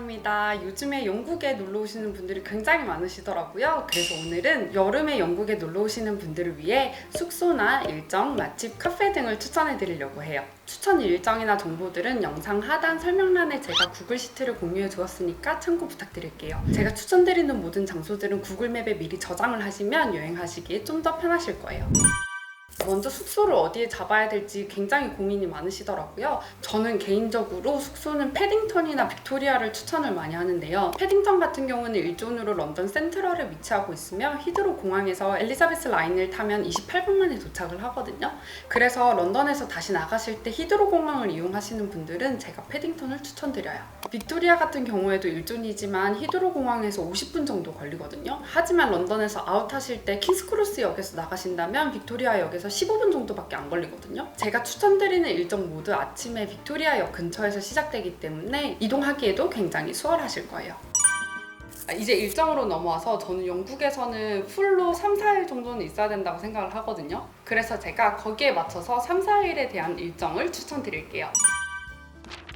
안녕합니다. 요즘에 영국에 놀러 오시는 분들이 굉장히 많으시더라고요. 그래서 오늘은 여름에 영국에 놀러 오시는 분들을 위해 숙소나 일정, 맛집, 카페 등을 추천해 드리려고 해요. 추천 일정이나 정보들은 영상 하단 설명란에 제가 구글 시트를 공유해 주었으니까 참고 부탁드릴게요. 제가 추천드리는 모든 장소들은 구글맵에 미리 저장을 하시면 여행하시기에 좀 더 편하실 거예요. 먼저 숙소를 어디에 잡아야 될지 굉장히 고민이 많으시더라고요. 저는 개인적으로 숙소는 패딩턴이나 빅토리아를 추천을 많이 하는데요. 패딩턴 같은 경우는 일존으로 런던 센트럴에 위치하고 있으며 히드로 공항에서 엘리자베스 라인을 타면 28분 만에 도착을 하거든요. 그래서 런던에서 다시 나가실 때 히드로 공항을 이용하시는 분들은 제가 패딩턴을 추천드려요. 빅토리아 같은 경우에도 일존이지만 히드로 공항에서 50분 정도 걸리거든요. 하지만 런던에서 아웃하실 때 킹스크로스 역에서 나가신다면 빅토리아 역에서 15분 정도밖에 안 걸리거든요. 제가 추천드리는 일정 모두 아침에 빅토리아 역 근처에서 시작되기 때문에 이동하기에도 굉장히 수월하실 거예요. 이제 일정으로 넘어와서 저는 영국에서는 풀로 3, 4일 정도는 있어야 된다고 생각을 하거든요. 그래서 제가 거기에 맞춰서 3, 4일에 대한 일정을 추천드릴게요.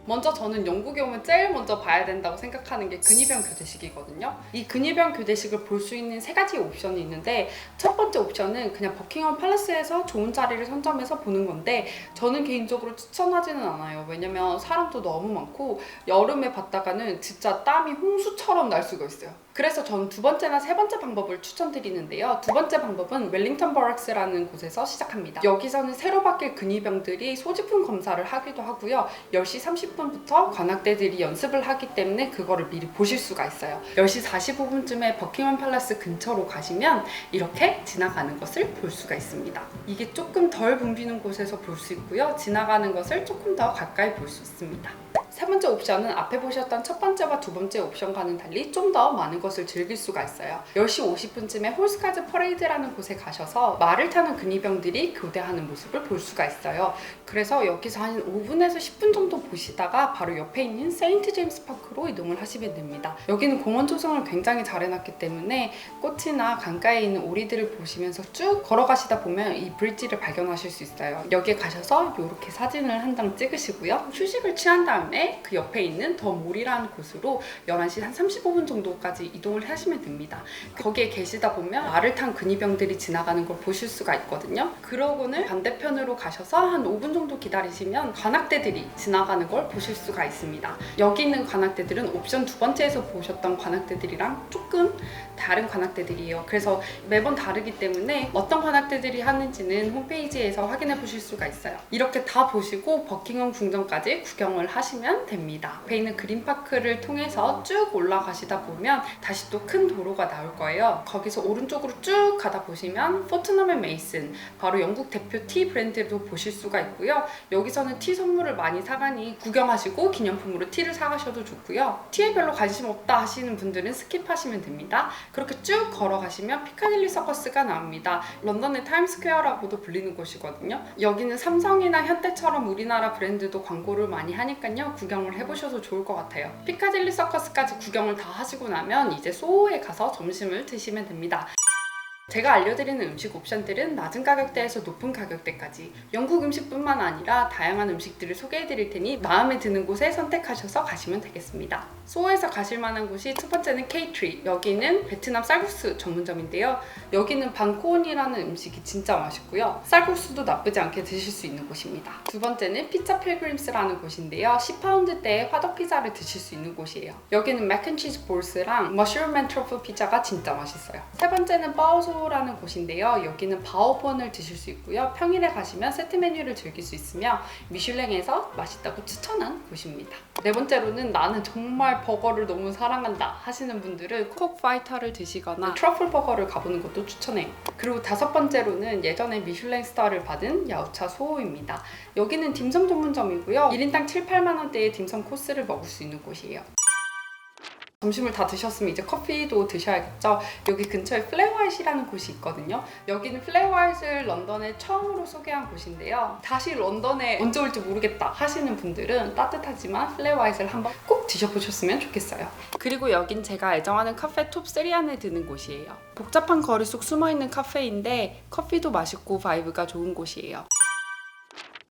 먼저 저는 영국에 오면 제일 먼저 봐야 된다고 생각하는 게 근위병 교대식이거든요. 이 근위병 교대식을 볼 수 있는 세 가지 옵션이 있는데, 첫 번째 옵션은 그냥 버킹엄 팔레스에서 좋은 자리를 선점해서 보는 건데 저는 개인적으로 추천하지는 않아요. 왜냐면 사람도 너무 많고 여름에 봤다가는 진짜 땀이 홍수처럼 날 수가 있어요. 그래서 저는 두 번째나 세 번째 방법을 추천드리는데요. 두 번째 방법은 웰링턴 버럭스라는 곳에서 시작합니다. 여기서는 새로 바뀔 근위병들이 소지품 검사를 하기도 하고요. 10시 30분부터 관악대들이 연습을 하기 때문에 그거를 미리 보실 수가 있어요. 10시 45분쯤에 버킹엄 팔레스 근처로 가시면 이렇게 지나가는 것을 볼 수가 있습니다. 이게 조금 덜 붐비는 곳에서 볼 수 있고요. 지나가는 것을 조금 더 가까이 볼 수 있습니다. 세 번째 옵션은 앞에 보셨던 첫 번째와 두 번째 옵션과는 달리 좀 더 많은 것을 즐길 수가 있어요. 10시 50분쯤에 홀스가즈 퍼레이드라는 곳에 가셔서 말을 타는 근위병들이 교대하는 모습을 볼 수가 있어요. 그래서 여기서 한 5분에서 10분 정도 보시다가 바로 옆에 있는 세인트 제임스 파크로 이동을 하시면 됩니다. 여기는 공원 조성을 굉장히 잘 해놨기 때문에 꽃이나 강가에 있는 오리들을 보시면서 쭉 걸어가시다 보면 이 브릿지를 발견하실 수 있어요. 여기에 가셔서 이렇게 사진을 한 장 찍으시고요. 휴식을 취한 다음에 그 옆에 있는 더 몰이라는 곳으로 11시 한 35분 정도까지 이동을 하시면 됩니다. 거기에 계시다 보면 말을 탄 근위병들이 지나가는 걸 보실 수가 있거든요. 그러고는 반대편으로 가셔서 한 5분 정도 기다리시면 관악대들이 지나가는 걸 보실 수가 있습니다. 여기 있는 관악대들은 옵션 두 번째에서 보셨던 관악대들이랑 조금 다른 관악대들이에요. 그래서 매번 다르기 때문에 어떤 관악대들이 하는지는 홈페이지에서 확인해 보실 수가 있어요. 이렇게 다 보시고 버킹엄 궁전까지 구경을 하시면 됩니다. 앞에 있는 그린파크를 통해서 쭉 올라가시다 보면 다시 또 큰 도로가 나올 거예요. 거기서 오른쪽으로 쭉 가다 보시면 포트넘 앤 메이슨, 바로 영국 대표 티 브랜드도 보실 수가 있고요. 여기서는 티 선물을 많이 사가니 구경하시고 기념품으로 티를 사가셔도 좋고요. 티에 별로 관심 없다 하시는 분들은 스킵하시면 됩니다. 그렇게 쭉 걸어가시면 피카딜리 서커스가 나옵니다. 런던의 타임스퀘어라고도 불리는 곳이거든요. 여기는 삼성이나 현대처럼 우리나라 브랜드도 광고를 많이 하니까요. 구경을 해보셔도 좋을 것 같아요. 피카딜리 서커스까지 구경을 다 하시고 나면 이제 소호에 가서 점심을 드시면 됩니다. 제가 알려드리는 음식 옵션들은 낮은 가격대에서 높은 가격대까지 영국 음식뿐만 아니라 다양한 음식들을 소개해드릴 테니 마음에 드는 곳에 선택하셔서 가시면 되겠습니다. 소호에서 가실 만한 곳이 첫 번째는 케이트리, 여기는 베트남 쌀국수 전문점인데요. 여기는 방코온이라는 음식이 진짜 맛있고요. 쌀국수도 나쁘지 않게 드실 수 있는 곳입니다. 두 번째는 피자 필그림스라는 곳인데요. 10파운드대의 화덕 피자를 드실 수 있는 곳이에요. 여기는 맥앤치즈 볼스랑 머쉬룸 앤 트러플 피자가 진짜 맛있어요. 세 번째는 바오소라는 곳인데요. 여기는 바오본을 드실 수 있고요. 평일에 가시면 세트 메뉴를 즐길 수 있으며 미슐랭에서 맛있다고 추천한 곳입니다. 네 번째로는 나는 정말 버거를 너무 사랑한다 하시는 분들은 콕 파이터를 드시거나 트러플 버거를 가보는 것도 추천해요. 그리고 다섯 번째로는 예전에 미슐랭 스타를 받은 야오차 소호입니다. 여기는 딤섬 전문점이고요. 1인당 7, 8만 원대의 딤섬 코스를 먹을 수 있는 곳이에요. 점심을 다 드셨으면 이제 커피도 드셔야겠죠. 여기 근처에 플레이화이트라는 곳이 있거든요. 여기는 플레이화이트를 런던에 처음으로 소개한 곳인데요. 다시 런던에 언제 올지 모르겠다 하시는 분들은 따뜻하지만 플레이화이트를 한번 꼭 드셔보셨으면 좋겠어요. 그리고 여긴 제가 애정하는 카페 톱 3 안에 드는 곳이에요. 복잡한 거리 속 숨어있는 카페인데 커피도 맛있고 바이브가 좋은 곳이에요.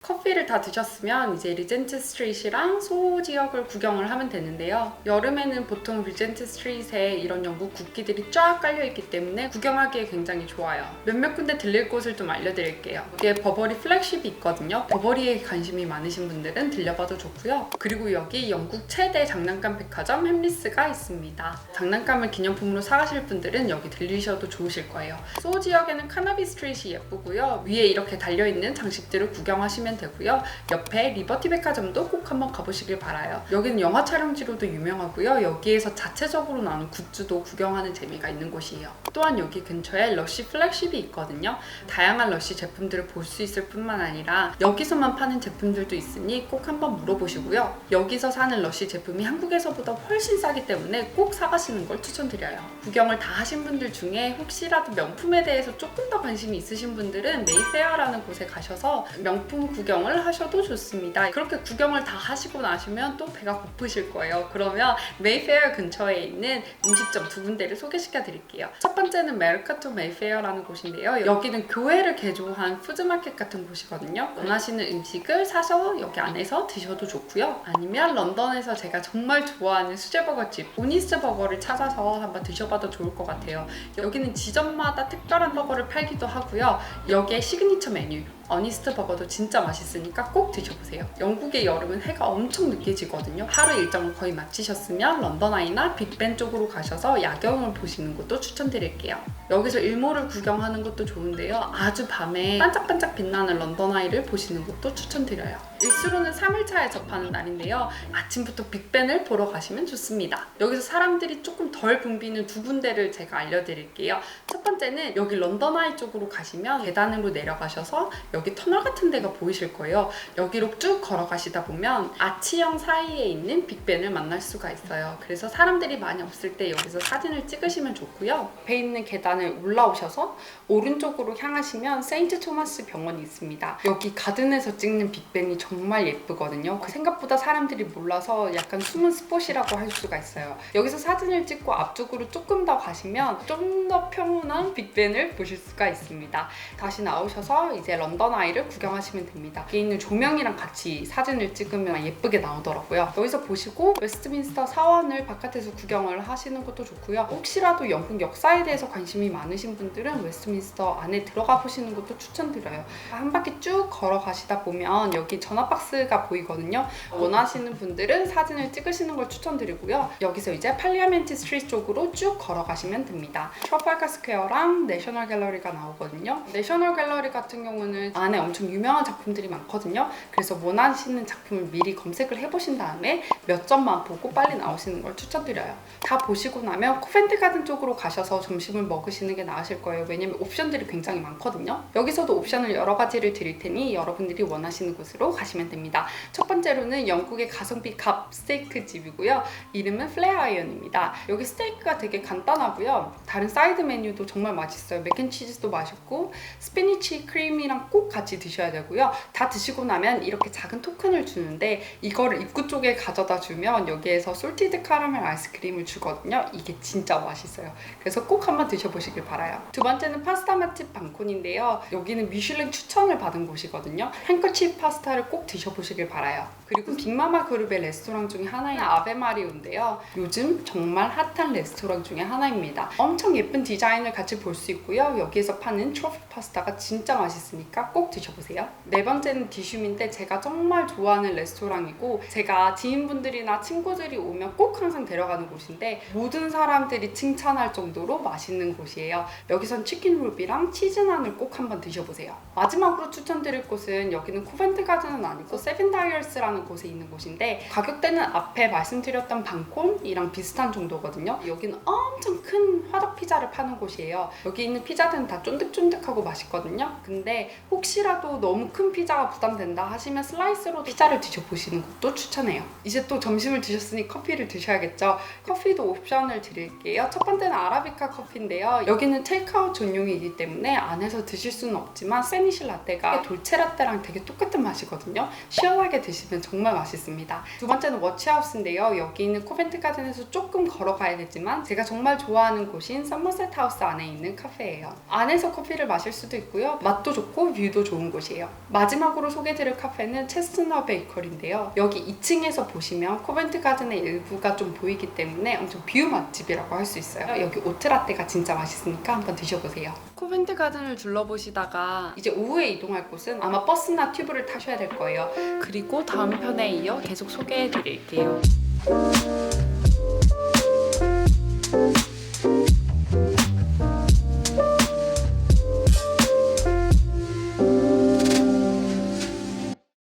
커피를 다 드셨으면 이제 리젠트 스트리트랑 소호 지역을 구경을 하면 되는데요. 여름에는 보통 리젠트 스트리트에 이런 영국 국기들이 쫙 깔려있기 때문에 구경하기에 굉장히 좋아요. 몇몇 군데 들릴 곳을 좀 알려드릴게요. 여기에 버버리 플래그십이 있거든요. 버버리에 관심이 많으신 분들은 들려봐도 좋고요. 그리고 여기 영국 최대 장난감 백화점 햄리스가 있습니다. 장난감을 기념품으로 사가실 분들은 여기 들리셔도 좋으실 거예요. 소호 지역에는 카나비 스트리트이 예쁘고요. 위에 이렇게 달려있는 장식들을 구경하시면 되고요. 옆에 리버티 백화점도 꼭 한번 가보시길 바라요. 여기는 영화 촬영지로도 유명하고요. 여기에서 자체적으로 나오는 굿즈도 구경하는 재미가 있는 곳이에요. 또한 여기 근처에 러쉬 플래그십이 있거든요. 다양한 러쉬 제품들을 볼 수 있을 뿐만 아니라 여기서만 파는 제품들도 있으니 꼭 한번 물어보시고요. 여기서 사는 러쉬 제품이 한국에서보다 훨씬 싸기 때문에 꼭 사가시는 걸 추천드려요. 구경을 다 하신 분들 중에 혹시라도 명품에 대해서 조금 더 관심이 있으신 분들은 메이페어라는 곳에 가셔서 명품 구경을 하셔도 좋습니다. 그렇게 구경을 다 하시고 나시면 또 배가 고프실 거예요. 그러면 메이페어 근처에 있는 음식점 두 군데를 소개시켜 드릴게요. 첫 번째는 메르카토 메이페어라는 곳인데요. 여기는 교회를 개조한 푸드마켓 같은 곳이거든요. 원하시는 음식을 사서 여기 안에서 드셔도 좋고요. 아니면 런던에서 제가 정말 좋아하는 수제버거집 오니스트 버거를 찾아서 한번 드셔봐도 좋을 것 같아요. 여기는 지점마다 특별한 버거를 팔기도 하고요. 여기에 시그니처 메뉴 어니스트 버거도 진짜 맛있으니까 꼭 드셔보세요. 영국의 여름은 해가 엄청 늦게 지거든요. 하루 일정을 거의 마치셨으면 런던 아이나 빅벤 쪽으로 가셔서 야경을 보시는 것도 추천드릴게요. 여기서 일몰을 구경하는 것도 좋은데요. 아주 밤에 반짝반짝 빛나는 런던 아이를 보시는 것도 추천드려요. 일수로는 3일차에 접하는 날인데요. 아침부터 빅벤을 보러 가시면 좋습니다. 여기서 사람들이 조금 덜 붐비는 두 군데를 제가 알려드릴게요. 첫 번째는 여기 런던 아이 쪽으로 가시면 계단으로 내려가셔서 여기 터널 같은 데가 보이실 거예요. 여기로 쭉 걸어가시다 보면 아치형 사이에 있는 빅벤을 만날 수가 있어요. 그래서 사람들이 많이 없을 때 여기서 사진을 찍으시면 좋고요. 앞에 있는 계단을 올라오셔서 오른쪽으로 향하시면 세인트 토마스 병원이 있습니다. 여기 가든에서 찍는 빅벤이 정말 예쁘거든요. 생각보다 사람들이 몰라서 약간 숨은 스폿이라고 할 수가 있어요. 여기서 사진을 찍고 앞쪽으로 조금 더 가시면 좀 더 평온한 빅벤을 보실 수가 있습니다. 다시 나오셔서 이제 런던 아이를 구경하시면 됩니다. 여기 있는 조명이랑 같이 사진을 찍으면 예쁘게 나오더라고요. 여기서 보시고 웨스트민스터 사원을 바깥에서 구경을 하시는 것도 좋고요. 혹시라도 영국 역사에 대해서 관심이 많으신 분들은 웨스트민스터 안에 들어가 보시는 것도 추천드려요. 한 바퀴 쭉 걸어가시다 보면 여기 전화박스가 보이거든요. 원하시는 분들은 사진을 찍으시는 걸 추천드리고요. 여기서 이제 팔리아멘트 스트리트 쪽으로 쭉 걸어가시면 됩니다. 트러팔가 스퀘어랑 내셔널 갤러리가 나오거든요. 내셔널 갤러리 같은 경우는 안에 엄청 유명한 작품들이 많거든요. 그래서 원하시는 작품을 미리 검색을 해보신 다음에 몇 점만 보고 빨리 나오시는 걸 추천드려요. 다 보시고 나면 코벤트 가든 쪽으로 가셔서 점심을 먹으시는 게 나으실 거예요. 왜냐면 옵션들이 굉장히 많거든요. 여기서도 옵션을 여러 가지를 드릴 테니 여러분들이 원하시는 곳으로 가시면 됩니다. 첫 번째로는 영국의 가성비 갑 스테이크 집이고요. 이름은 플레어 아이언입니다. 여기 스테이크가 되게 간단하고요. 다른 사이드 메뉴도 정말 맛있어요. 맥앤치즈도 맛있고 스피니치 크림이랑 꼭 같이 드셔야 되고요. 다 드시고 나면 이렇게 작은 토큰을 주는데 이거를 입구 쪽에 가져다 주면 여기에서 솔티드 카라멜 아이스크림을 주거든요. 이게 진짜 맛있어요. 그래서 꼭 한번 드셔보시길 바라요. 두 번째는 파스타 맛집 방콘인데요. 여기는 미슐랭 추천을 받은 곳이거든요. 행커칩 파스타를 꼭 드셔보시길 바라요. 그리고 빅마마 그룹의 레스토랑 중에 하나인 아베마리오인데요. 요즘 정말 핫한 레스토랑 중에 하나입니다. 엄청 예쁜 디자인을 같이 볼 수 있고요. 여기에서 파는 트러플 파스타가 진짜 맛있으니까 꼭 드셔보세요. 네 번째는 디슘인데 제가 정말 좋아하는 레스토랑이고 제가 지인분들이나 친구들이 오면 꼭 항상 데려가는 곳인데 모든 사람들이 칭찬할 정도로 맛있는 곳이에요. 여기선 치킨 룰비랑 치즈난을 꼭 한번 드셔보세요. 마지막으로 추천드릴 곳은 여기는 코벤트 가든은 아니고 세븐 다이얼스라는 곳에 있는 곳인데 가격대는 앞에 말씀드렸던 방콘이랑 비슷한 정도거든요. 여기는 엄청 큰 화덕 피자를 파는 곳이에요. 여기 있는 피자들은 다 쫀득쫀득하고 맛있거든요. 근데 혹시라도 너무 큰 피자가 부담된다 하시면 슬라이스로 피자를 드셔보시는 것도 추천해요. 이제 또 점심을 드셨으니 커피를 드셔야겠죠. 커피도 옵션을 드릴게요. 첫 번째는 아라비카 커피인데요. 여기는 테이크아웃 전용이기 때문에 안에서 드실 수는 없지만 스페니쉬 라떼가 돌체 라떼랑 되게 똑같은 맛이거든요. 시원하게 드시면 정말 맛있습니다. 두 번째는 워치하우스인데요. 여기 있는 코벤트 가든에서 조금 걸어가야 되지만 제가 정말 좋아하는 곳인 곳인 서머셋 하우스 안에 있는 카페예요. 안에서 커피를 마실 수도 있고요. 맛도 좋고 뷰도 좋은 곳이에요. 마지막으로 소개드릴 카페는 체스트넛 베이커리인데요. 여기 2층에서 보시면 코벤트 가든의 일부가 좀 보이기 때문에 엄청 뷰 맛집이라고 할 수 있어요. 여기 오트라떼가 진짜 맛있으니까 한번 드셔보세요. 코벤트 가든을 둘러보시다가 이제 오후에 이동할 곳은 아마 버스나 튜브를 타셔야 될 거예요. 그리고 다음 편에 이어 계속 소개해드릴게요.